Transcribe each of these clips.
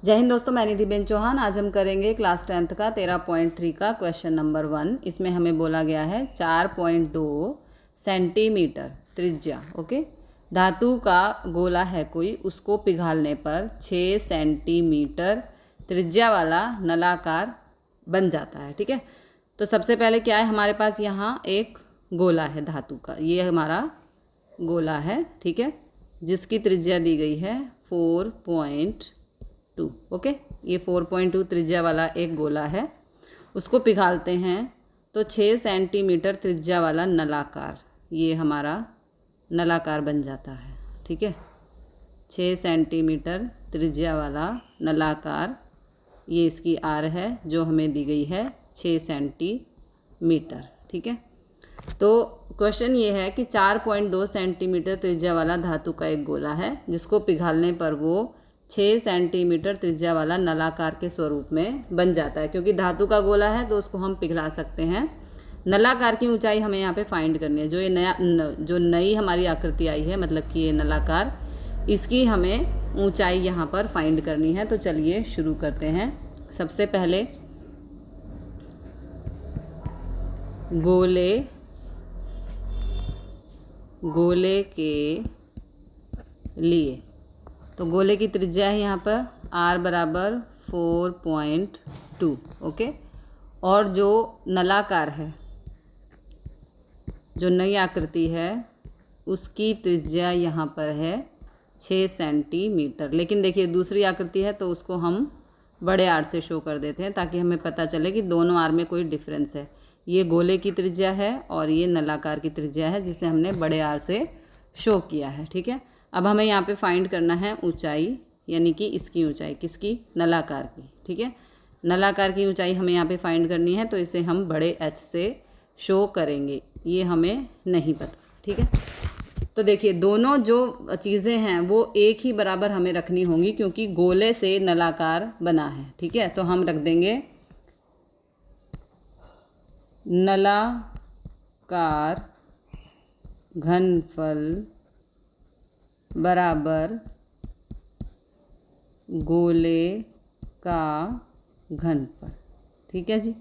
जय हिंद दोस्तों, मैं निधिबेन चौहान। आज हम करेंगे क्लास 10th का 13.3 का क्वेश्चन नंबर 1। इसमें हमें बोला गया है 4.2 सेंटीमीटर त्रिज्या, ओके, धातु का गोला है कोई, उसको पिघालने पर 6 सेंटीमीटर त्रिज्या वाला नलाकार बन जाता है। ठीक है, तो सबसे पहले क्या है, हमारे पास यहाँ एक गोला है धातु का, ये हमारा गोला है, ठीक है, जिसकी त्रिज्या दी गई है 4.2। ओके, ये 4.2 त्रिज्या वाला एक गोला है, उसको पिघालते हैं तो 6 सेंटीमीटर त्रिज्या वाला नलाकार, ये हमारा नलाकार बन जाता है। ठीक है, 6 सेंटीमीटर त्रिज्या वाला नलाकार, ये इसकी आर है जो हमें दी गई है 6 सेंटीमीटर। ठीक है, तो क्वेश्चन ये है कि 4.2 सेंटीमीटर त्रिज्या वाला धातु का एक गोला है, जिसको पिघालने पर वो 6 सेंटीमीटर त्रिज्या वाला नलाकार के स्वरूप में बन जाता है। क्योंकि धातु का गोला है तो उसको हम पिघला सकते हैं। नलाकार की ऊंचाई हमें यहाँ पे फाइंड करनी है। जो नई हमारी आकृति आई है, मतलब कि ये नलाकार, इसकी हमें ऊंचाई यहाँ पर फाइंड करनी है। तो चलिए शुरू करते हैं। सबसे पहले गोले के लिए, तो गोले की त्रिज्या है यहाँ पर r बराबर 4.2। ओके, और जो नलाकार है, जो नई आकृति है, उसकी त्रिज्या यहाँ पर है 6 सेंटीमीटर। लेकिन देखिए दूसरी आकृति है तो उसको हम बड़े आर से शो कर देते हैं ताकि हमें पता चले कि दोनों आर में कोई डिफरेंस है। ये गोले की त्रिज्या है और ये नलाकार की त्रिज्या है, जिसे हमने बड़े आर से शो किया है। ठीक है, अब हमें यहाँ पे फाइंड करना है ऊंचाई, यानी कि इसकी ऊंचाई, किसकी, नलाकार की। ठीक है, नलाकार की ऊंचाई हमें यहाँ पे फाइंड करनी है, तो इसे हम बड़े एच से शो करेंगे, ये हमें नहीं पता। ठीक है, तो देखिए दोनों जो चीज़ें हैं वो एक ही बराबर हमें रखनी होंगी, क्योंकि गोले से नलाकार बना है। ठीक है, तो हम रख देंगे नलाकार घनफल बराबर गोले का घनफल। ठीक है जी,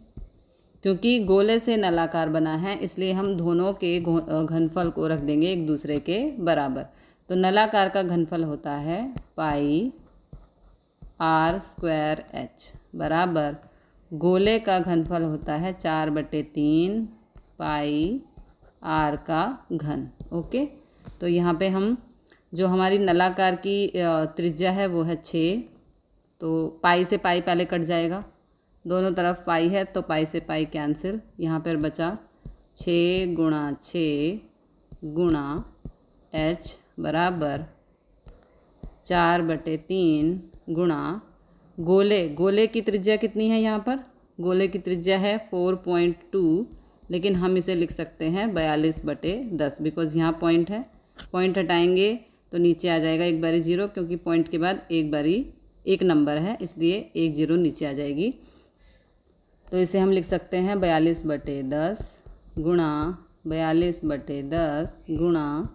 क्योंकि गोले से नलाकार बना है इसलिए हम दोनों के घनफल को रख देंगे एक दूसरे के बराबर। तो नलाकार का घनफल होता है पाई r² h बराबर गोले का घनफल होता है 4/3 पाई r का घन। ओके, तो यहाँ पे हम जो हमारी नलाकार की त्रिज्या है वो है 6, तो पाई से पाई पहले कट जाएगा, दोनों तरफ पाई है तो पाई से पाई कैंसिल, यहाँ पर बचा 6 × 6 × h बराबर 4/3 गुणा गोले की त्रिज्या कितनी है, यहाँ पर गोले की त्रिज्या है 4.2, लेकिन हम इसे लिख सकते हैं 42/10, बिकॉज यहाँ पॉइंट है, पॉइंट हटाएंगे तो नीचे आ जाएगा एक बारी 0, क्योंकि पॉइंट के बाद एक बारी एक नंबर है, इसलिए एक 0 नीचे आ जाएगी। तो इसे हम लिख सकते हैं 42/10 गुणा 42/10 गुणा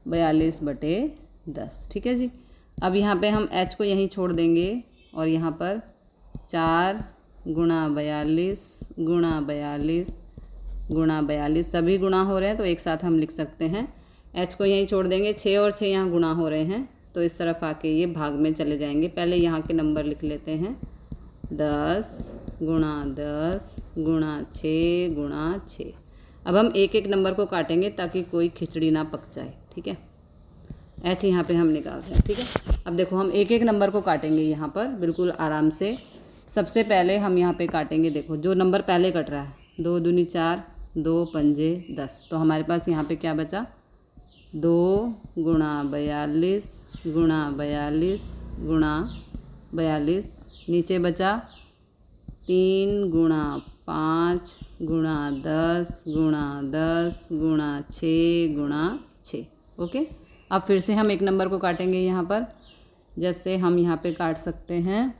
42/10। ठीक है जी, अब यहाँ पे हम h को यहीं छोड़ देंगे और यहाँ पर 4 × 42 × 42 × 42 सभी गुणा हो रहे हैं तो एक साथ हम लिख सकते हैं। h को यहीं छोड़ देंगे, 6 और 6 यहाँ गुणा हो रहे हैं तो इस तरफ आके ये भाग में चले जाएंगे। पहले यहाँ के नंबर लिख लेते हैं, 10 × 10 × 6 × 6। अब हम एक एक नंबर को काटेंगे ताकि कोई खिचड़ी ना पक जाए। ठीक है, h यहाँ पे हम निकाल रहे हैं। ठीक है, अब देखो हम एक एक नंबर को काटेंगे यहाँ पर बिल्कुल आराम से। सबसे पहले हम यहाँ पे काटेंगे, देखो जो नंबर पहले कट रहा है, 2 दूनी 4, 2 पंजे 10, तो हमारे पास यहाँ पे क्या बचा, 2 × 42 × 42 × 42, नीचे बचा 3 × 5 × 10 × 10 × 6 × 6। ओके, अब फिर से हम एक नंबर को काटेंगे यहाँ पर, जैसे हम यहाँ पे काट सकते हैं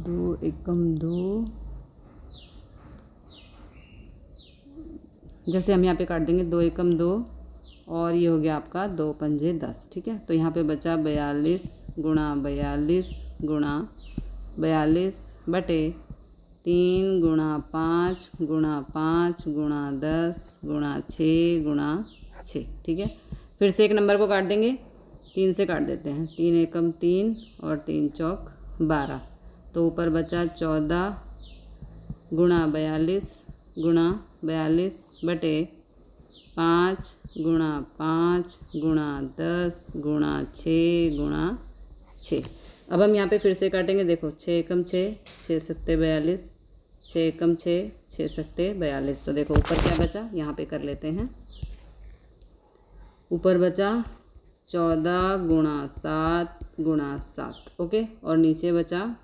2 एकम 2, जैसे हम यहाँ पे काट देंगे 2 एकम 2, और ये हो गया आपका 2 पंजे 10। ठीक है, तो यहाँ पे बचा 42 गुणा 42 गुणा 42 बटे 3 गुणा 5 गुणा 5 गुणा 10 गुणा 6 गुणा 6। ठीक है, फिर से एक नंबर को काट देंगे, 3 से काट देते हैं, 3 एकम 3 और 3 चौक 12। तो ऊपर बचा 14 गुणा 42 बटे 5 गुणा 5 गुणा 10 गुणा 6 गुणा 6। अब हम यहाँ पे फिर से काटेंगे, देखो 6 एकम 6, 6 सत्ते 42, 6 एकम 6, 6 सत्ते 42। तो देखो ऊपर क्या बचा, यहाँ पे कर लेते हैं। ऊपर बचा 14 गुणा 7 गुणा 7, ओके, और नीचे बचा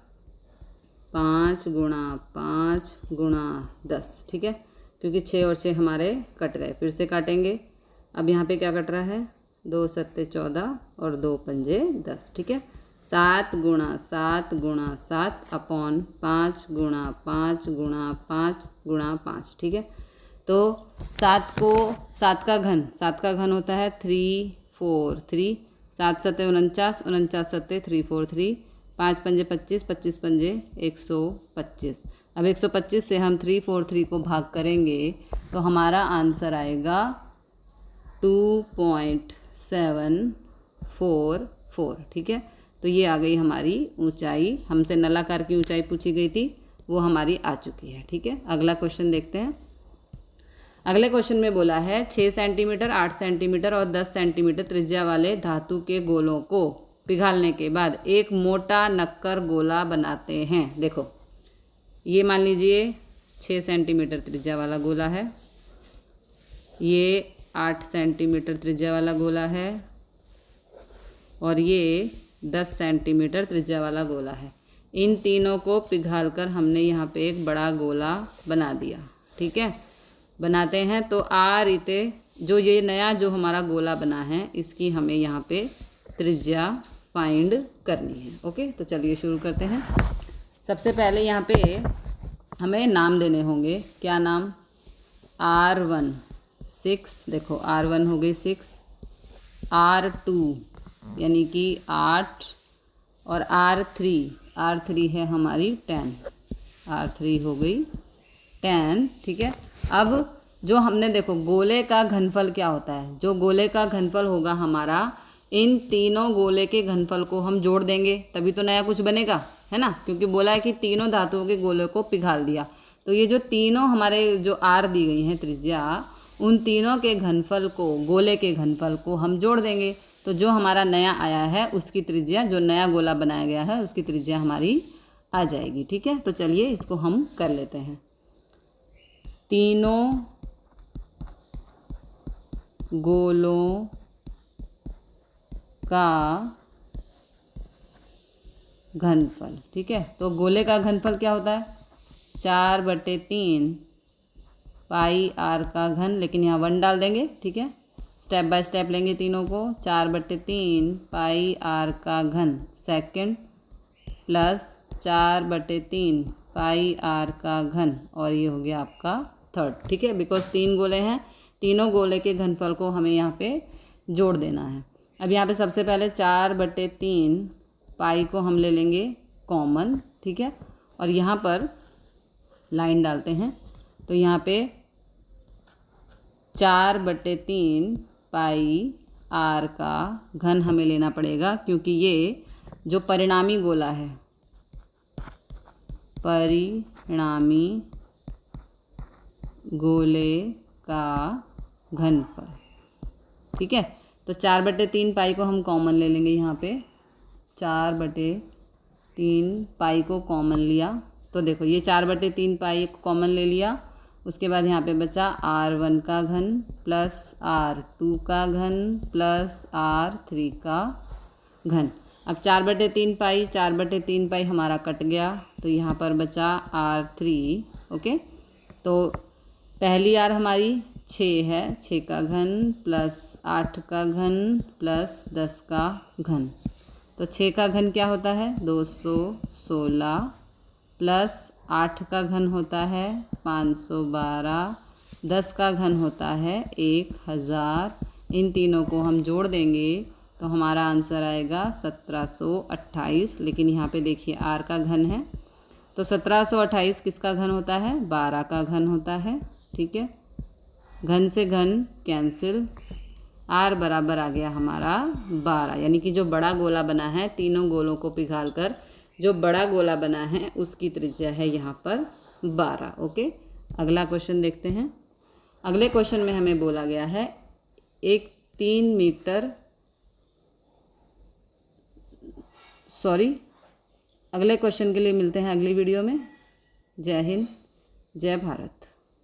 5 गुणा 5 गुणा 10। ठीक है, क्योंकि 6 और 6 हमारे कट गए, फिर से काटेंगे। अब यहाँ पे क्या कट रहा है, 2 सत्ते 14 और 2 पंजे 10। ठीक है, 7 गुणा 7 गुणा 7 अपॉन 5 गुणा 5 गुणा 5 गुणा 5। ठीक है, तो 7 का घन होता है 3 4 3, 7 सत्ते 49, 49 सत्ते 3 4 3, 5 पंजे 25, 25 पंजे 125। अब 125 से हम 343 को भाग करेंगे तो हमारा आंसर आएगा 2.744। ठीक है, तो ये आ गई हमारी ऊंचाई, हमसे नलाकार की ऊंचाई पूछी गई थी, वो हमारी आ चुकी है। ठीक है, अगला क्वेश्चन देखते हैं। अगले क्वेश्चन में बोला है 6 सेंटीमीटर 8 सेंटीमीटर और 10 सेंटीमीटर त्रिज्या वाले धातु के गोलों को पिघालने के बाद एक मोटा नक्कर गोला बनाते हैं। देखो ये मान लीजिए 6 सेंटीमीटर त्रिज्या वाला गोला है, ये 8 सेंटीमीटर त्रिज्या वाला गोला है और ये 10 सेंटीमीटर त्रिज्या वाला गोला है। इन तीनों को पिघालकर हमने यहाँ पे एक बड़ा गोला बना दिया। ठीक है, बनाते हैं तो आ रीते जो ये नया जो हमारा गोला बना है इसकी हमें यहाँ पे त्रिज्या फाइंड करनी है। ओके, तो चलिए शुरू करते हैं। सबसे पहले यहाँ पे हमें नाम देने होंगे। क्या नाम, R1 6, देखो R1 हो गई 6, R2 यानी कि 8 और R3 है हमारी 10, R3 हो गई 10। ठीक है, अब जो हमने देखो गोले का घनफल क्या होता है, जो गोले का घनफल होगा हमारा, इन तीनों गोले के घनफल को हम जोड़ देंगे तभी तो नया कुछ बनेगा, है ना, क्योंकि बोला है कि तीनों धातुओं के गोले को पिघाल दिया। तो ये जो तीनों हमारे जो R दी गई हैं त्रिज्या, उन तीनों के घनफल को, गोले के घनफल को हम जोड़ देंगे तो जो हमारा नया आया है उसकी त्रिज्या, जो नया गोला बनाया गया है उसकी त्रिज्या हमारी आ जाएगी। ठीक है, तो चलिए इसको हम कर लेते हैं। तीनों गोलों का घनफल। ठीक है, तो गोले का घनफल क्या होता है, 4/3 पाई R का घन, लेकिन यहाँ 1 डाल देंगे। ठीक है, स्टेप बाय स्टेप लेंगे तीनों को। 4/3 पाई R का घन सेकंड प्लस 4/3 पाई R का घन, और ये हो गया आपका थर्ड। ठीक है, बिकॉज 3 गोले हैं, तीनों गोले के घनफल को हमें यहाँ पे जोड़ देना है। अब यहाँ पे सबसे पहले 4/3 पाई को हम ले लेंगे कॉमन। ठीक है, और यहाँ पर लाइन डालते हैं तो यहाँ पे 4/3 पाई R का घन हमें लेना पड़ेगा, क्योंकि ये जो परिणामी गोला है, परिणामी गोले का घनफल। ठीक है, तो 4/3 पाई को हम कॉमन ले लेंगे। यहाँ पे 4/3 पाई को कॉमन लिया तो देखो ये 4/3 पाई को कॉमन ले लिया। उसके बाद यहाँ पे बचा R1 का घन प्लस R2 का घन प्लस R3 का घन। अब 4/3 पाई हमारा कट गया तो यहाँ पर बचा R3। ओके, तो पहली R हमारी 6 है, 6 का घन प्लस 8 का घन प्लस 10 का घन। तो 6 का घन क्या होता है, 216 प्लस 8 का घन होता है 512, 10 का घन होता है 1000 इन तीनों को हम जोड़ देंगे तो हमारा आंसर आएगा 1728। लेकिन यहाँ पे देखिए आर का घन है, तो 1728 किसका घन होता है? 12 का घन होता है। ठीक है, घन से घन कैंसिल, आर बराबर आ गया हमारा 12, यानी कि जो बड़ा गोला बना है, तीनों गोलों को पिघाल कर जो बड़ा गोला बना है उसकी त्रिज्या है यहाँ पर 12। ओके, अगला क्वेश्चन देखते हैं। अगले क्वेश्चन में हमें बोला गया है एक 3 मीटर, अगले क्वेश्चन के लिए मिलते हैं अगली वीडियो में। जय हिंद, जय भारत।